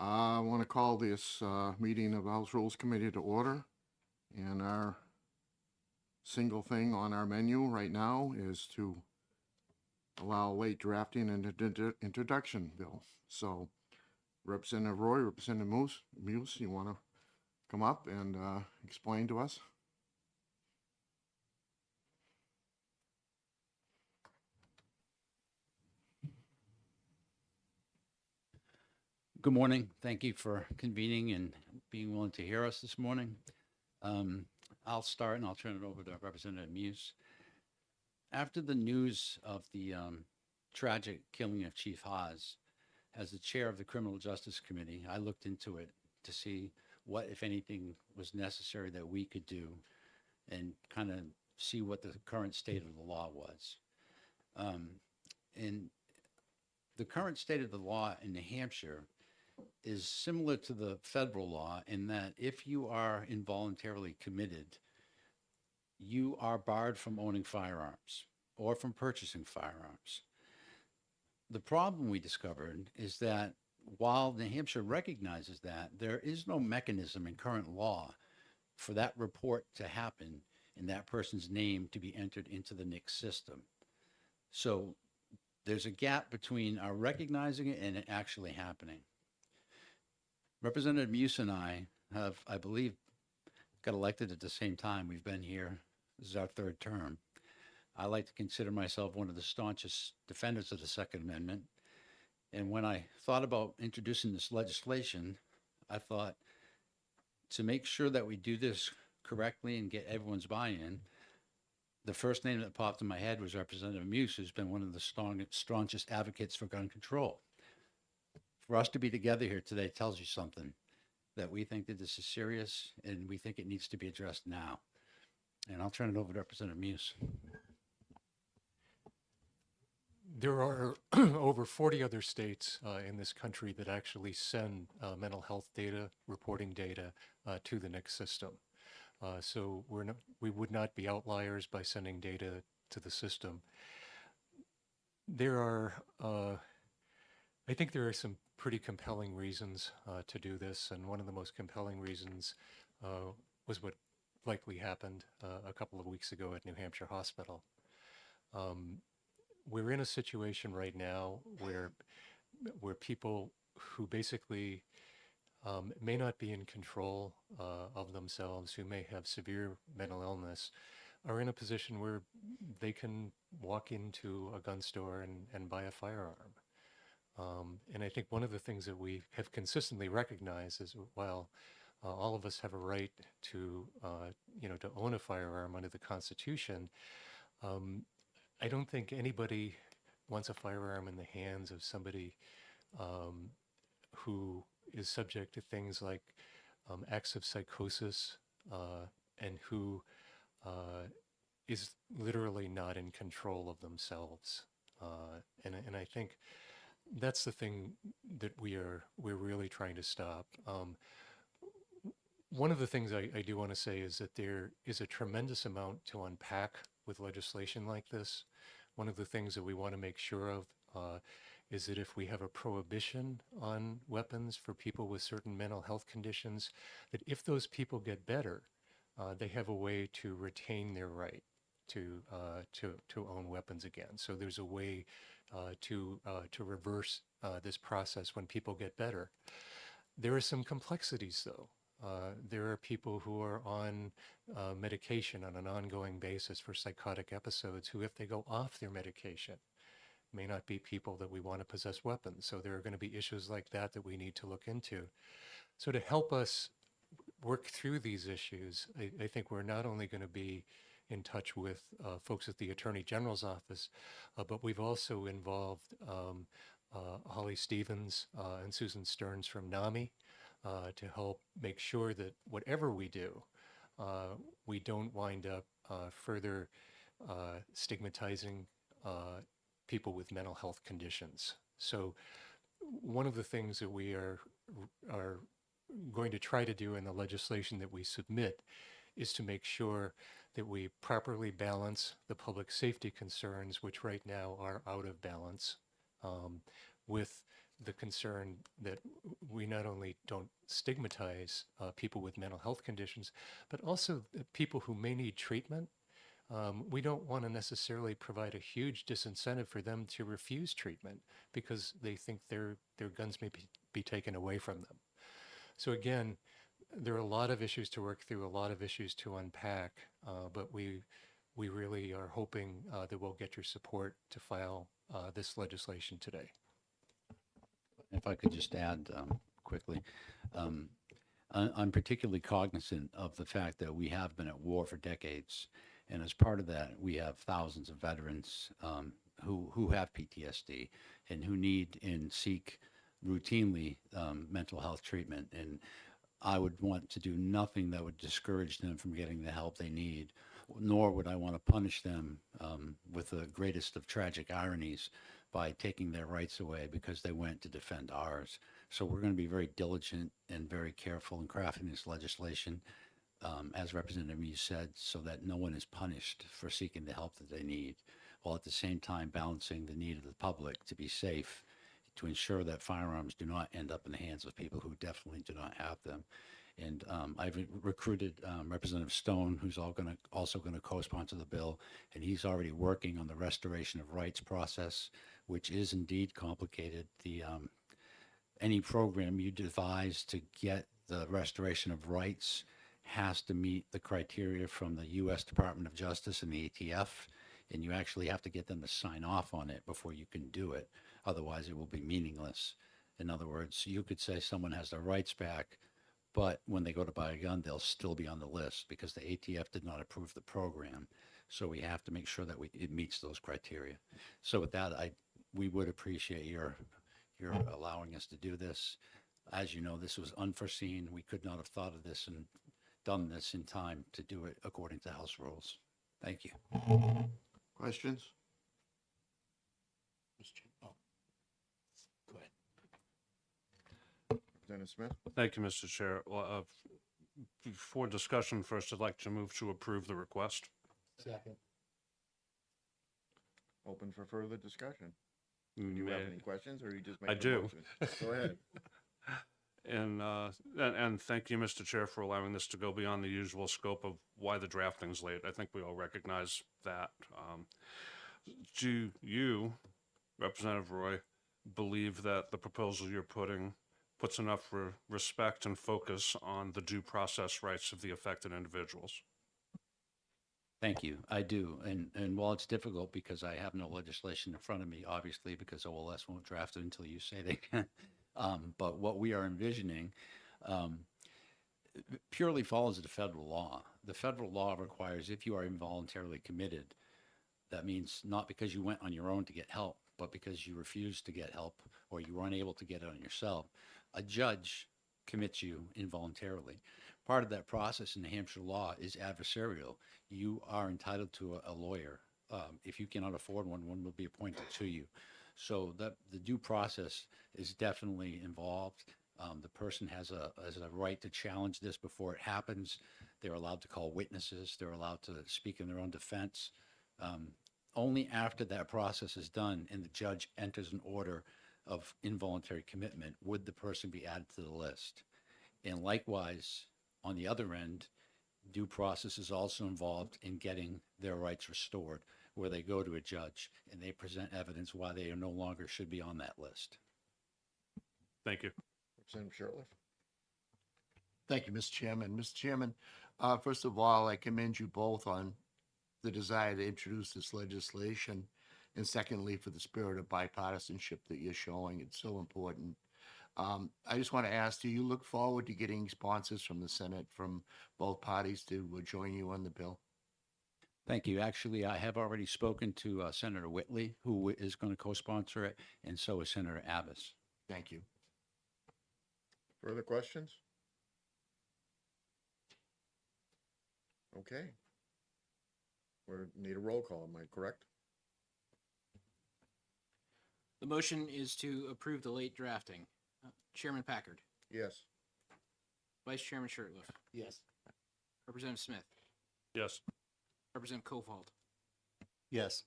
I want to call this meeting of the House Rules Committee to order. And our single thing on our menu right now is to allow late drafting and introduction bill. So Representative Roy, Representative Muse, you want to come up and explain to us? Good morning. Thank you for convening and being willing to hear us this morning. I'll start and I'll turn it over to Representative Muse. After the news of the tragic killing of Chief Haas, as the chair of the Criminal Justice Committee, I looked into it to see what, if anything, was necessary that we could do and kind of see what the current state of the law was. And the current state of the law in New Hampshire is similar to the federal law in that if you are involuntarily committed, you are barred from owning firearms or from purchasing firearms. The problem we discovered is that while New Hampshire recognizes that, there is no mechanism in current law for that report to happen and that person's name to be entered into the NICS system. So there's a gap between our recognizing it and it actually happening. Representative Muse and I have, I believe, got elected at the same time. We've been here. This is our third term. I like to consider myself one of the staunchest defenders of the Second Amendment. And when I thought about introducing this legislation, I thought to make sure that we do this correctly and get everyone's buy-in, the first name that popped in my head was Representative Muse, who's been one of the staunchest advocates for gun control. For us to be together here today tells you something, that we think that this is serious and we think it needs to be addressed now. And I'll turn it over to Representative Muse. There are over 40 other states in this country that actually send mental health data, reporting data to the NICS system. So we would not be outliers by sending data to the system. I think there are some pretty compelling reasons to do this, and one of the most compelling reasons was what likely happened a couple of weeks ago at New Hampshire Hospital. We're in a situation right now where people who basically may not be in control of themselves, who may have severe mental illness, are in a position where they can walk into a gun store and buy a firearm. And I think one of the things that we have consistently recognized is while all of us have a right to own a firearm under the Constitution, I don't think anybody wants a firearm in the hands of somebody who is subject to things like acts of psychosis and who is literally not in control of themselves. And I think that's the thing that we're really trying to stop. One of the things I do want to say is that there is a tremendous amount to unpack with legislation like this. One of the things that we want to make sure of is that if we have a prohibition on weapons for people with certain mental health conditions, that if those people get better, they have a way to retain their right to own weapons again. So there's a way to reverse this process when people get better. There are some complexities, though. There are people who are on medication on an ongoing basis for psychotic episodes who, if they go off their medication, may not be people that we want to possess weapons. So there are going to be issues like that that we need to look into. So to help us work through these issues, I think we're not only going to be in touch with folks at the Attorney General's office, but we've also involved Holly Stevens and Susan Stearns from NAMI to help make sure that whatever we do, we don't wind up further stigmatizing people with mental health conditions. So one of the things that we are going to try to do in the legislation that we submit is to make sure that we properly balance the public safety concerns, which right now are out of balance, with the concern that we not only don't stigmatize people with mental health conditions, but also people who may need treatment. We don't want to necessarily provide a huge disincentive for them to refuse treatment because they think their guns may be taken away from them. So again, there are a lot of issues to work through, a lot of issues to unpack, but we really are hoping that we'll get your support to file this legislation today. If I could just add quickly, I'm particularly cognizant of the fact that we have been at war for decades. And as part of that, we have thousands of veterans who have PTSD and who need and seek routinely mental health treatment. And I would want to do nothing that would discourage them from getting the help they need, nor would I want to punish them with the greatest of tragic ironies by taking their rights away because they went to defend ours. So we're going to be very diligent and very careful in crafting this legislation, as Representative Meese said, so that no one is punished for seeking the help that they need, while at the same time balancing the need of the public to be safe, to ensure that firearms do not end up in the hands of people who definitely do not have them. And I've recruited Representative Stone, who's also going to co-sponsor the bill, and he's already working on the restoration of rights process, which is indeed complicated. Any program you devise to get the restoration of rights has to meet the criteria from the U.S. Department of Justice and the ATF, and you actually have to get them to sign off on it before you can do it. Otherwise, it will be meaningless. In other words, you could say someone has their rights back, but when they go to buy a gun, they'll still be on the list because the ATF did not approve the program. So we have to make sure that it meets those criteria. So with that, we would appreciate your allowing us to do this. As you know, this was unforeseen. We could not have thought of this and done this in time to do it according to House rules. Thank you. Questions? Go ahead. Dennis Smith? Thank you, Mr. Chair. Well, before discussion, first, I'd like to move to approve the request. Second. Open for further discussion. Do you have any questions, or you just make I the do. motion? Go ahead. And thank you, Mr. Chair, for allowing this to go beyond the usual scope of why the drafting's late. I think we all recognize that. Do you, Representative Roy, believe that the proposal you're putting puts enough respect and focus on the due process rights of the affected individuals? Thank you. I do. And while it's difficult because I have no legislation in front of me, obviously, because OLS won't draft it until you say they can. But what we are envisioning purely follows the federal law. The federal law requires if you are involuntarily committed, that means not because you went on your own to get help, but because you refused to get help or you were unable to get it on yourself, a judge commits you involuntarily. Part of that process in New Hampshire law is adversarial. You are entitled to a lawyer. If you cannot afford one, one will be appointed to you. So the due process is definitely involved. The person has a right to challenge this before it happens. They're allowed to call witnesses. They're allowed to speak in their own defense. Only after that process is done and the judge enters an order of involuntary commitment would the person be added to the list. And likewise, on the other end, due process is also involved in getting their rights restored, where they go to a judge and they present evidence why they no longer should be on that list. Thank you. Representative Shirtliff? Thank you, Mr. Chairman. Mr. Chairman, first of all, I commend you both on the desire to introduce this legislation, and secondly, for the spirit of bipartisanship that you're showing. It's so important. I just want to ask, do you look forward to getting sponsors from the Senate from both parties to join you on the bill? Thank you. Actually, I have already spoken to Senator Whitley, who is going to co-sponsor it, and so is Senator Abbas. Thank you. Further questions? Okay. We need a roll call, am I correct? The motion is to approve the late drafting. Chairman Packard, Yes. Vice Chairman Shirtliff, Yes. Representative Smith, Yes. Representative Kofold, Yes.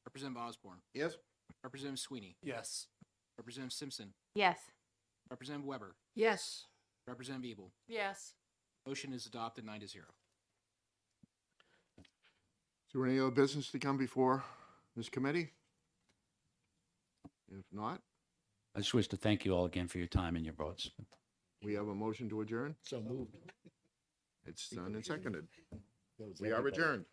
Representative Osborne, Yes? Representative Sweeney, Yes. Representative Simpson, Yes. Representative Weber, Yes. Representative Ebel. Yes. Motion is adopted 9-0. Is there any other business to come before this committee? If not, I just wish to thank you all again for your time and your votes. we have a motion to adjourn. So moved. It's done and seconded. That was We are everybody. adjourned.